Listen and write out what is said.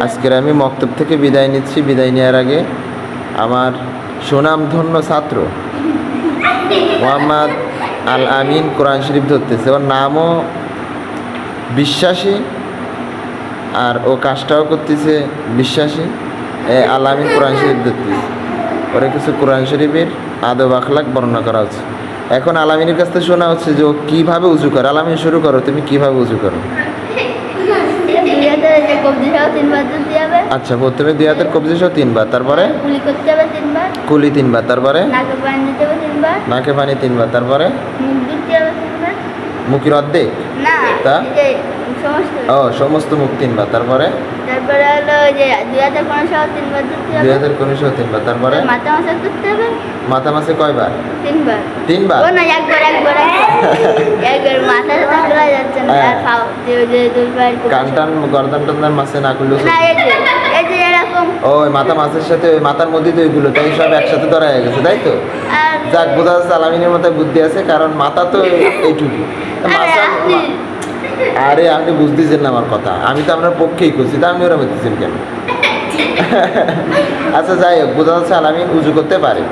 আজকের আমি মক্তব থেকে বিদায় নিচ্ছি। বিদায় নেওয়ার আগে আমার সুনামধন্য ছাত্র মোহাম্মদ আল আমিন কোরআন শরীফ ধরতেছে। ওর নামও বিশ্বাসী আর ও কাজটাও করতেছে বিশ্বাসী। আল আমিন কোরআন শরীফ ধরতেছে। ওরা কিছু কোরআন শরীফের আদব আখলাক বর্ণনা করা হচ্ছে। এখন আলামিনের কাছ থেকে শোনা হচ্ছে যে ও কীভাবে উজু করে। আলামিন শুরু করো, তুমি কীভাবে উজু করো? আচ্ছা, প্রথমে দুই হাতের কবজি সহ 3 বার, তারপরে কুলি 3 বার, তারপরে নাকে পানি 3 বার, তারপরে মুখের অর্ধেক তা ও সমস্ত মুখ 3 বার, তারপরে হলো যে 2000 কোণ সহ 3 বার, তারপরে মাথা মাসে কয়বার? 3 বার। 3 বার? ও না, একবার মাথাটা তোলা যাচ্ছে না, আর পাও যে দুইবার কান টান গর্দান টান মাসে না করলেও না, এই যে এরকম ওই মাথা মাছের সাথে ওই মাথার মধ্যে তো ওইগুলো তাই সব একসাথে ধরা হয়ে গেছে, তাই তো? আর যাক, বোঝা যাচ্ছে আলামিনের মাথায় বুদ্ধি আছে, কারণ মাথা তো এইটুকু। আরে আপনি বুঝতেছেন না আমার কথা, আমি তো আপনার পক্ষেই করছি, তা আপনি ওরা বলতেছেন কেন? আচ্ছা যাই হোক, বোঝা যাচ্ছে আলামিন উজু করতে পারে।